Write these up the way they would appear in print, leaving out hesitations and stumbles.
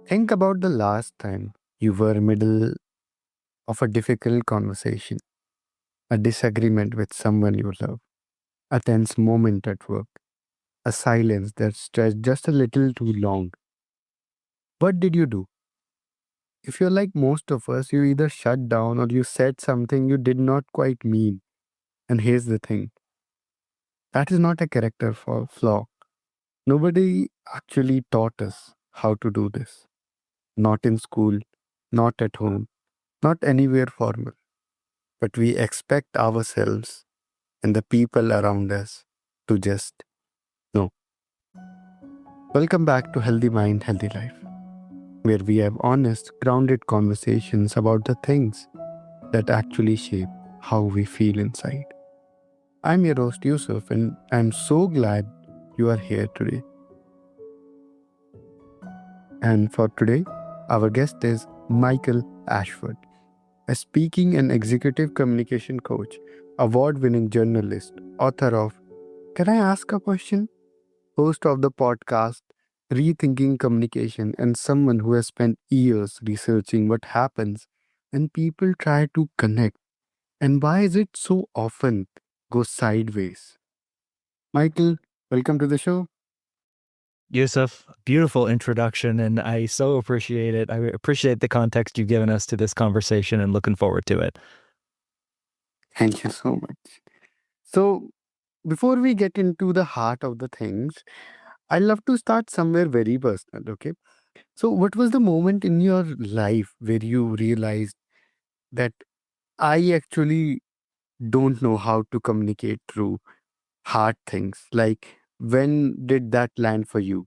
Think about the last time you were in middle of a difficult conversation, a disagreement with someone you love, a tense moment at work, a silence that stretched just a little too long. What did you do? If you're like most of us, you either shut down or you said something you did not quite mean. And here's the thing, that is not a character flaw. Nobody actually taught us how to do this. Not in school, not at home, not anywhere formal. But we expect ourselves and the people around us to just know. Welcome back to Healthy Mind, Healthy Life, where we have honest, grounded conversations about the things that actually shape how we feel inside. I'm your host, Yusuf, and I'm so glad you are here today. And for today, our guest is Michael Ashford, a speaking and executive communication coach, award winning journalist, author of Can I Ask a Question? Host of the podcast Rethinking Communication, and someone who has spent years researching what happens when people try to connect and why is it so often goes sideways. Michael, welcome to the show. Yusuf, beautiful introduction, and I so appreciate it. I appreciate the context you've given us to this conversation and looking forward to it. Thank you so much. So, before we get into the heart of the things, I love to start somewhere very personal, okay? So, what was the moment in your life where you realized that I actually don't know how to communicate through hard things? Like, when did that land for you?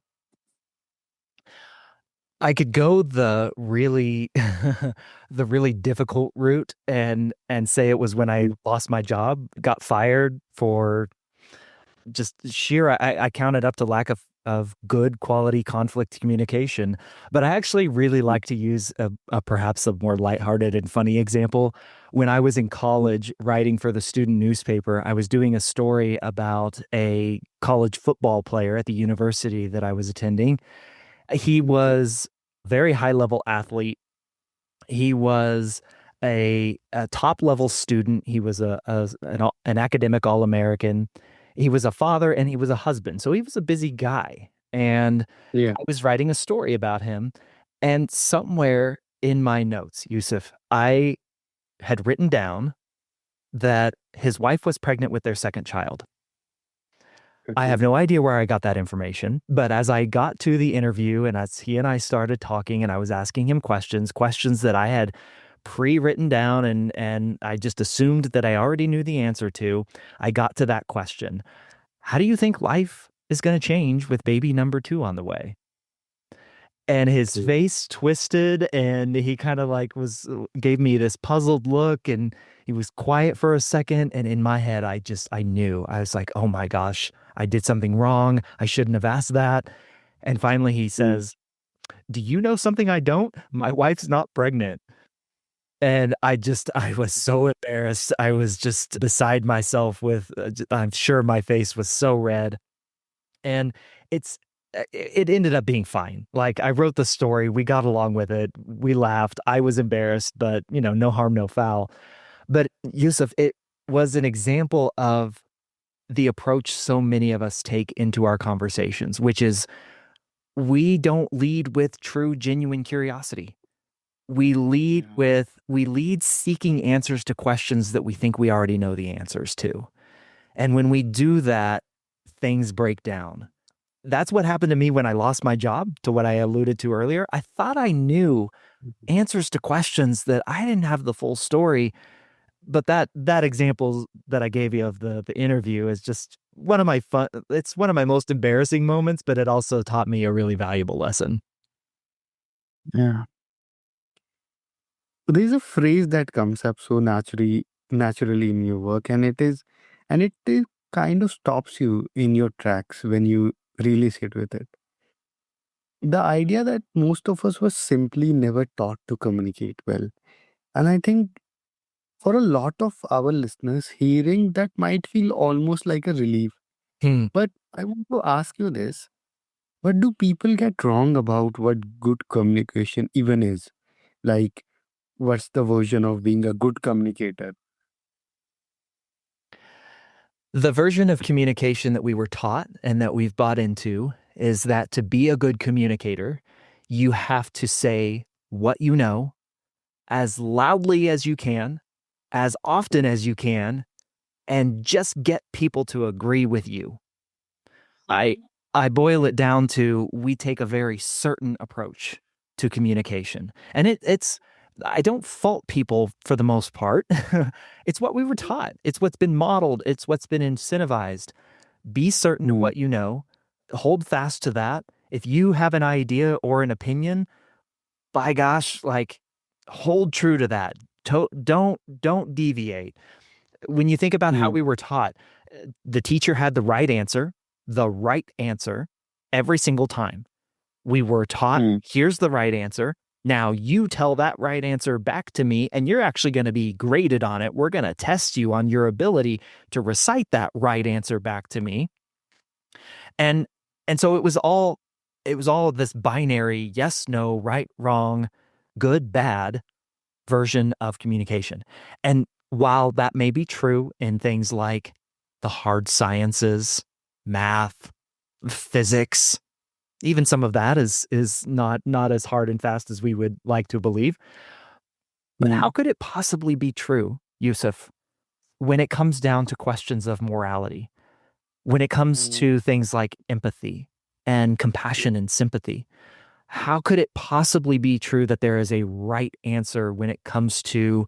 I could go the really the really difficult route and say it was when I lost my job, got fired for just sheer I counted up to lack of good quality conflict communication. But I actually really like to use a perhaps a more lighthearted and funny example. When I was in college writing for the student newspaper, I was doing a story about a college football player at the university that I was attending. He was a very high level athlete. He was a top level student. He was an academic All American. He was a father and he was a husband. So he was a busy guy. And Yeah. I was writing a story about him. And somewhere in my notes, Yusuf, I had written down that his wife was pregnant with their second child. I Okay. have no idea where I got that information, but as I got to the interview and as he and I started talking and I was asking him questions that I had pre-written down and I just assumed that I already knew the answer to, I got to that question. How do you think life is going to change with baby number 2 on the way? And his Okay. face twisted and he kind of like gave me this puzzled look and he was quiet for a second. And in my head, I knew. I was like, oh my gosh, I did something wrong. I shouldn't have asked that. And finally he Mm. says, do you know something I don't? My wife's not pregnant. And I was so embarrassed. I was just beside myself I'm sure my face was so red. And it's it ended up being fine. Like, I wrote the story, we got along with it, we laughed, I was embarrassed, but, no harm, no foul. But Yusuf, it was an example of the approach so many of us take into our conversations, which is we don't lead with true, genuine curiosity. Yeah. We lead seeking answers to questions that we think we already know the answers to. And when we do that, things break down. That's what happened to me when I lost my job, to what I alluded to earlier. I thought I knew answers to questions that I didn't have the full story, but that example that I gave you of the interview is just it's one of my most embarrassing moments, but it also taught me a really valuable lesson. Yeah. There's a phrase that comes up so naturally in your work, and it kind of stops you in your tracks when you really sit with it. The idea that most of us were simply never taught to communicate well. And I think for a lot of our listeners, hearing that might feel almost like a relief. Hmm. But I want to ask you this. What do people get wrong about what good communication even is? Like, what's the version of being a good communicator? The version of communication that we were taught and that we've bought into is that to be a good communicator, you have to say what you know as loudly as you can, as often as you can, and just get people to agree with you. I I boil it down to we take a very certain approach to communication. And it's I don't fault people for the most part. It's what we were taught. It's what's been modeled. It's what's been incentivized. Be certain of Mm, what you know. Hold fast to that. If you have an idea or an opinion, by gosh, like hold true to that. Don't deviate. When you think about how mm, we were taught, the teacher had the right answer every single time. We were taught, mm, here's the right answer. Now you tell that right answer back to me, and you're actually going to be graded on it. We're going to test you on your ability to recite that right answer back to me. And and so it was all this binary yes, no, right, wrong, good, bad version of communication. And while that may be true in things like the hard sciences, math, physics, even some of that is not as hard and fast as we would like to believe. But how mm, could it possibly be true, Yusuf, when it comes down to questions of morality, when it comes mm. to things like empathy and compassion and sympathy? How could it possibly be true that there is a right answer when it comes to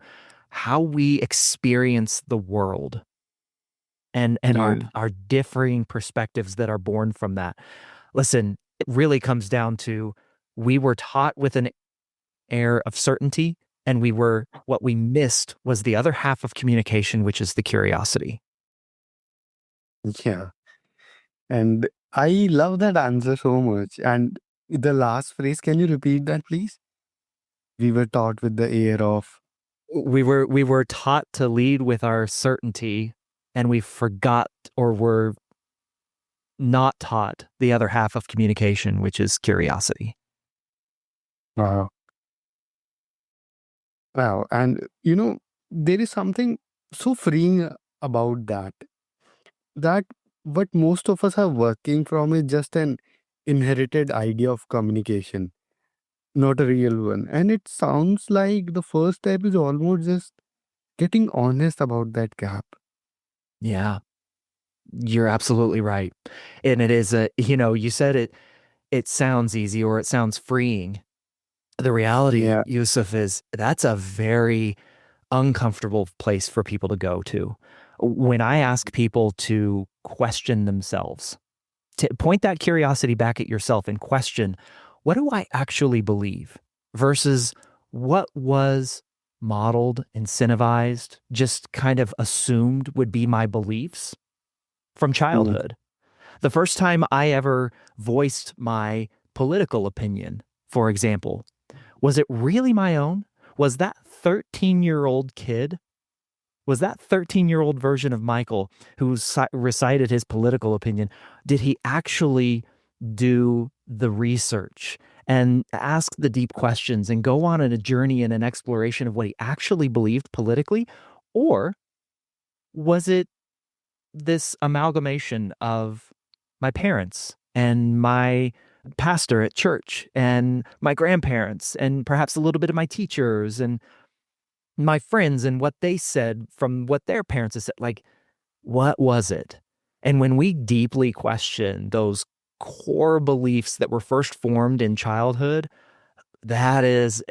how we experience the world and our Yeah, our differing perspectives that are born from that? Listen, it really comes down to we were taught with an air of certainty, and what we missed was the other half of communication, which is the curiosity. yeah. And I love that answer so much. And the last phrase, can you repeat that, please? We were taught with the air of, We were taught to lead with our certainty, and we forgot or were not taught the other half of communication, which is curiosity. wow. Wow. And, there is something so freeing about that what most of us are working from is just an inherited idea of communication, not a real one. And it sounds like the first step is almost just getting honest about that gap. Yeah, you're absolutely right. And it is you said it sounds easy or it sounds freeing. The reality, Yeah. Yusuf, is that's a very uncomfortable place for people to go to. When I ask people to question themselves, to point that curiosity back at yourself and question, what do I actually believe versus what was modeled, incentivized, just kind of assumed would be my beliefs from Mm, childhood. The first time I ever voiced my political opinion, for example, was it really my own? Was that 13-year-old kid, was that 13-year-old version of Michael who recited his political opinion, did he actually do the research and ask the deep questions and go on a journey and an exploration of what he actually believed politically? Or was it this amalgamation of my parents and my pastor at church and my grandparents and perhaps a little bit of my teachers and my friends and what they said from what their parents had said? Like, what was it? And when we deeply question those core beliefs that were first formed in childhood, that is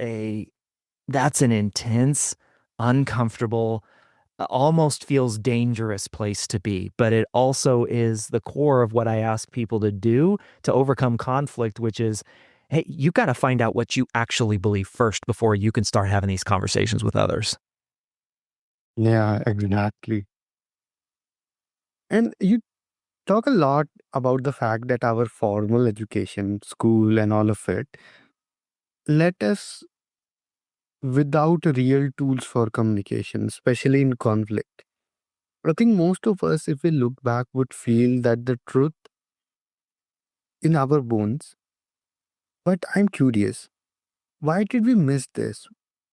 that's an intense, uncomfortable, almost feels dangerous place to be, but it also is the core of what I ask people to do to overcome conflict, which is, hey, you got to find out what you actually believe first before you can start having these conversations with others. yeah, exactly. And you talk a lot about the fact that our formal education, school, and all of it let us without real tools for communication, especially in conflict. I think most of us, if we look back, would feel that the truth in our bones. But I'm curious, why did we miss this?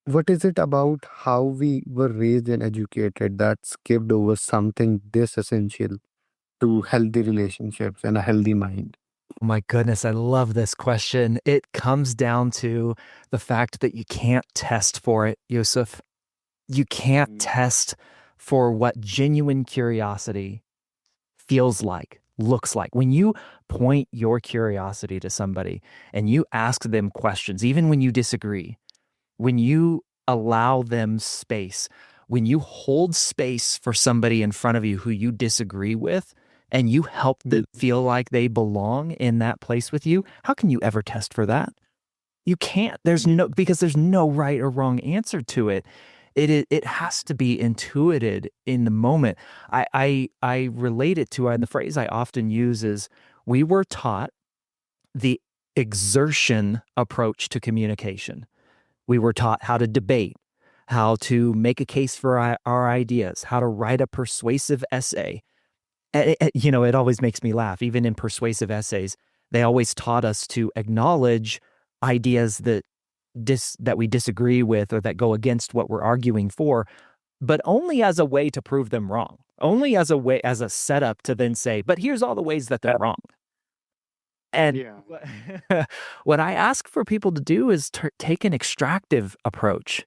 What is it about how we were raised and educated that skipped over something this essential to healthy relationships and a healthy mind? Oh my goodness, I love this question. It comes down to the fact that you can't test for it, Yusuf. You can't Mm. test for what genuine curiosity feels like, looks like. When you point your curiosity to somebody and you ask them questions, even when you disagree, when you allow them space, when you hold space for somebody in front of you who you disagree with, and you help them Mm. feel like they belong in that place with you, how can you ever test for that? You can't. Because there's no right or wrong answer to it. It has to be intuited in the moment. I relate it to the phrase I often use is we were taught the exertion approach to communication. We were taught how to debate, how to make a case for our ideas, how to write a persuasive essay. It always makes me laugh. Even in persuasive essays, they always taught us to acknowledge ideas that we disagree with or that go against what we're arguing for, but only as a way to prove them wrong. Only as a setup to then say, but here's all the ways that they're wrong. And Yeah. what I ask for people to do is take an extractive approach.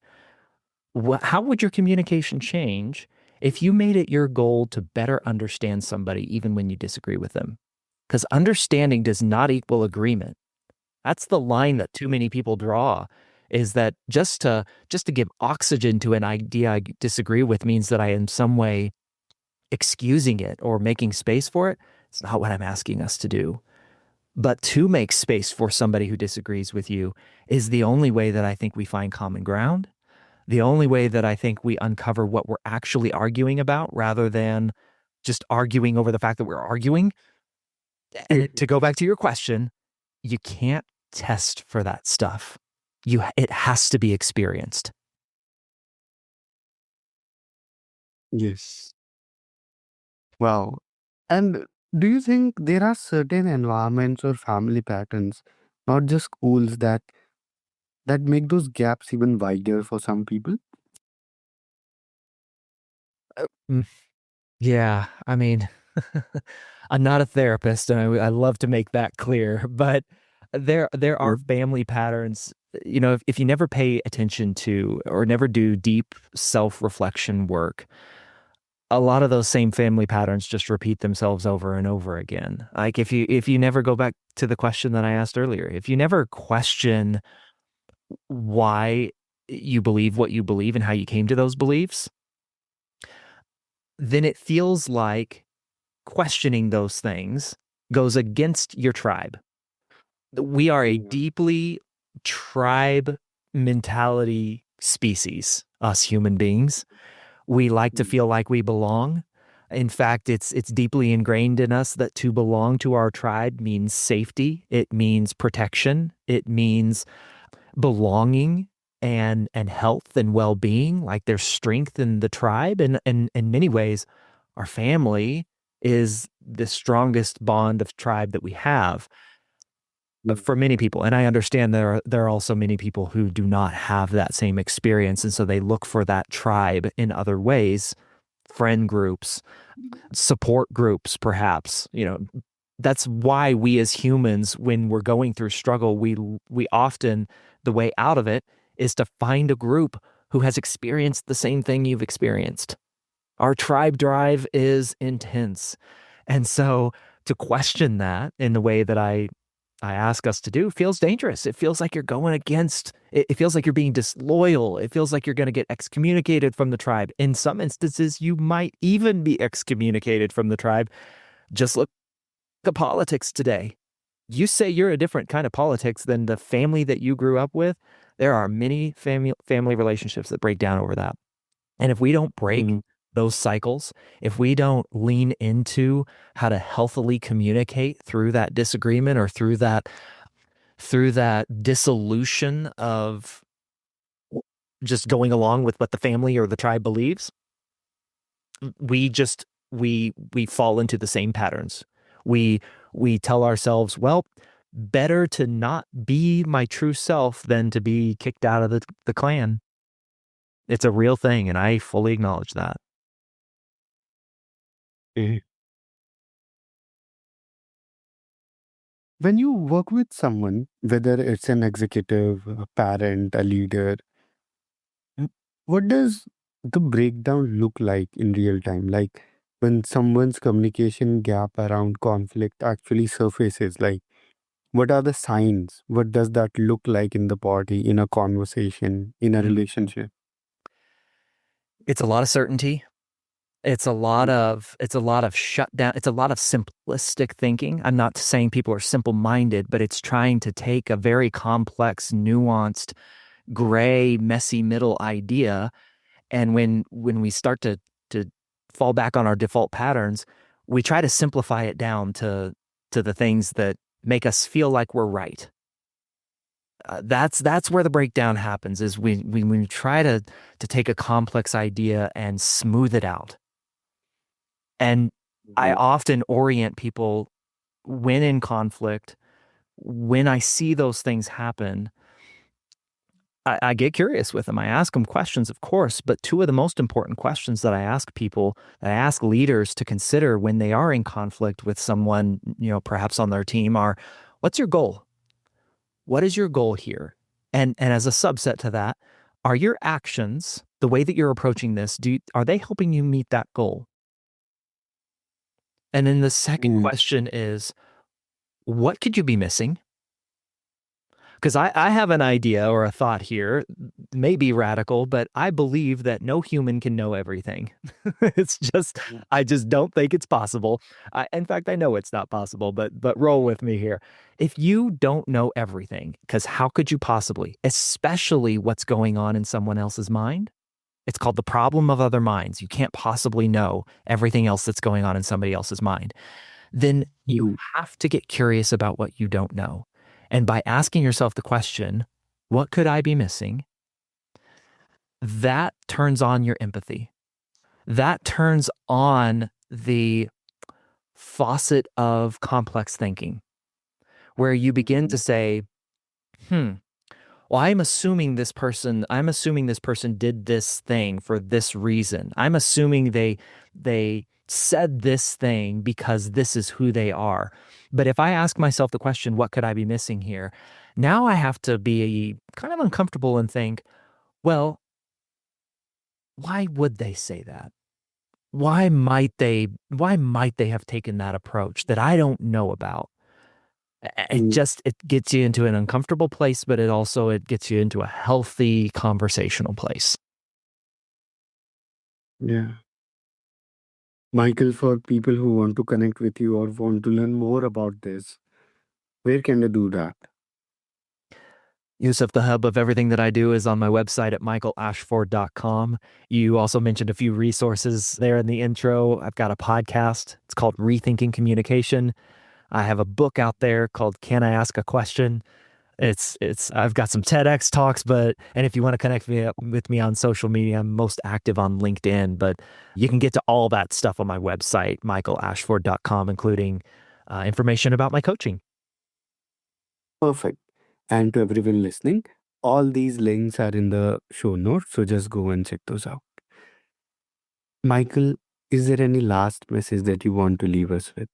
How would your communication change if you made it your goal to better understand somebody even when you disagree with them? Because understanding does not equal agreement. That's the line that too many people draw, is that just to give oxygen to an idea I disagree with means that I in some way excusing it or making space for it. It's not what I'm asking us to do. But to make space for somebody who disagrees with you is the only way that I think we find common ground, the only way that I think we uncover what we're actually arguing about rather than just arguing over the fact that we're arguing. And to go back to your question, you can't test for that stuff. It has to be experienced. Yes. Wow. And do you think there are certain environments or family patterns, not just schools, that make those gaps even wider for some people? Mm, yeah, I mean, I'm not a therapist, and I love to make that clear, but there are Yeah. family patterns. If you never pay attention to or never do deep self-reflection work, a lot of those same family patterns just repeat themselves over and over again. Like if you never go back to the question that I asked earlier, if you never question why you believe what you believe and how you came to those beliefs, then it feels like questioning those things goes against your tribe. We are a Yeah. deeply tribe mentality species, us human beings. We like to Mm. feel like we belong. In fact, it's deeply ingrained in us that to belong to our tribe means safety, it means protection, it means belonging and health and well-being, like there's strength in the tribe. And in many ways, our family is the strongest bond of tribe that we have Mm. for many people. And I understand there are also many people who do not have that same experience. And so they look for that tribe in other ways, friend groups, support groups, perhaps. That's why we as humans, when we're going through struggle, we often, the way out of it is to find a group who has experienced the same thing you've experienced. Our tribe drive is intense. And so to question that in the way that I ask us to do feels dangerous. It feels like you're going against, it feels like you're being disloyal. It feels like you're going to get excommunicated from the tribe. In some instances, you might even be excommunicated from the tribe. Just look at politics today. You say you're a different kind of politics than the family that you grew up with. There are many family relationships that break down over that. And if we don't break Mm. those cycles, if we don't lean into how to healthily communicate through that disagreement or through that dissolution of just going along with what the family or the tribe believes, we just we fall into the same patterns. We We tell ourselves, well, better to not be my true self than to be kicked out of the clan. It's a real thing, and I fully acknowledge that. Eh, When you work with someone, whether it's an executive, a parent, a leader, mm, what does the breakdown look like in real time? Like when someone's communication gap around conflict actually surfaces, like what are the signs? What does that look like in the body, in a conversation, in a relationship? It's a lot of certainty. It's a lot of shutdown. It's a lot of simplistic thinking. I'm not saying people are simple-minded, but it's trying to take a very complex, nuanced, gray, messy middle idea, and when we start to fall back on our default patterns, we try to simplify it down to the things that make us feel like we're right. That's where the breakdown happens. Is we try to take a complex idea and smooth it out. And I Mhm. often orient people when in conflict, when I see those things happen, I get curious with them. I ask them questions, of course, but two of the most important questions that I ask people, that I ask leaders to consider when they are in conflict with someone, perhaps on their team are, what's your goal? What is your goal here? And as a subset to that, are your actions, the way that you're approaching this, are they helping you meet that goal? And then the second Mm. question is, what could you be missing? Because I have an idea or a thought here, maybe radical, but I believe that no human can know everything. It's just, I just don't think it's possible. In fact, I know it's not possible, but roll with me here. If you don't know everything, because how could you possibly, especially what's going on in someone else's mind? It's called the problem of other minds. You can't possibly know everything else that's going on in somebody else's mind. Then you Mm. have to get curious about what you don't know. And by asking yourself the question, what could I be missing? That turns on your empathy. That turns on the faucet of complex thinking, where you begin to say, hmm, well, I'm assuming this person did this thing for this reason. I'm assuming they said this thing because this is who they are. But if I ask myself the question, what could I be missing here? Now I have to be kind of uncomfortable and think, well, why would they say that? Why might they have taken that approach that I don't know about? Mm. It gets you into an uncomfortable place, but it gets you into a healthy conversational place. Yeah. Michael, for people who want to connect with you or want to learn more about this, where can they do that? Yusuf, the hub of everything that I do is on my website at michaelashford.com. You also mentioned a few resources there in the intro. I've got a podcast. It's called Rethinking Communication. I have a book out there called Can I Ask a Question? I've got some TEDx talks, and if you want to connect with me on social media, I'm most active on LinkedIn, but you can get to all that stuff on my website, michaelashford.com, including information about my coaching. Perfect. And to everyone listening, all these links are in the show notes, so just go and check those out. Michael, is there any last message that you want to leave us with?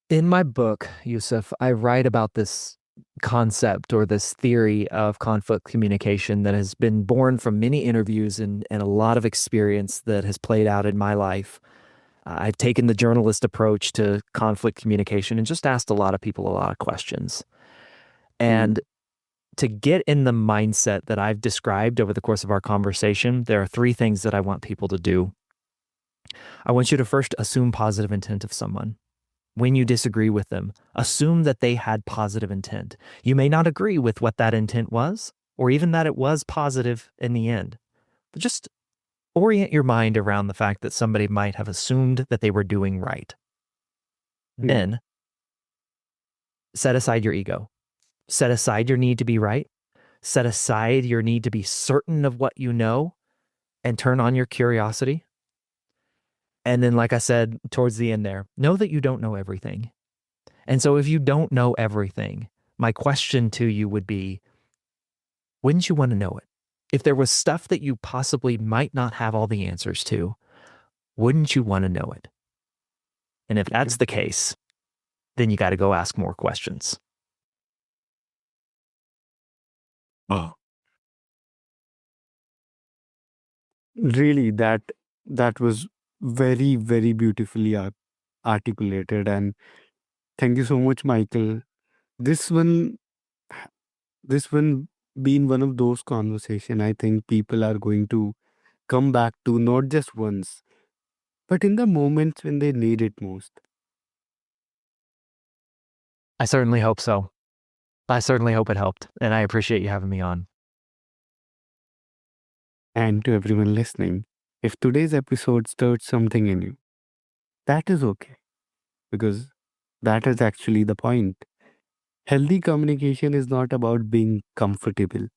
In my book, Yusuf, I write about this concept or this theory of conflict communication that has been born from many interviews and a lot of experience that has played out in my life. I've taken the journalist approach to conflict communication and just asked a lot of people a lot of questions. Mm. And to get in the mindset that I've described over the course of our conversation, there are three things that I want people to do. I want you to first assume positive intent of someone. When you disagree with them, assume that they had positive intent. You may not agree with what that intent was, or even that it was positive in the end, but just orient your mind around the fact that somebody might have assumed that they were doing right. Mm. Then set aside your ego, set aside your need to be right, set aside your need to be certain of what you know, and turn on your curiosity. And then, like I said, towards the end there, know that you don't know everything. And so if you don't know everything, my question to you would be, wouldn't you want to know it? If there was stuff that you possibly might not have all the answers to, wouldn't you want to know it? And if that's the case, then you got to go ask more questions. Oh, really, that was very, very beautifully articulated. And thank you so much, Michael. This one, this one being one of those conversation, I think people are going to come back to not just once, but in the moments when they need it most. I certainly hope so. I certainly hope it helped. And I appreciate you having me on. And to everyone listening, if today's episode stirred something in you, that is okay, because that is actually the point. Healthy communication is not about being comfortable,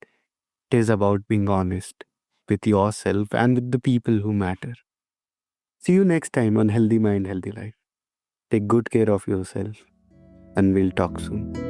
it is about being honest with yourself and with the people who matter. See you next time on Healthy Mind, Healthy Life. Take good care of yourself, and we'll talk soon.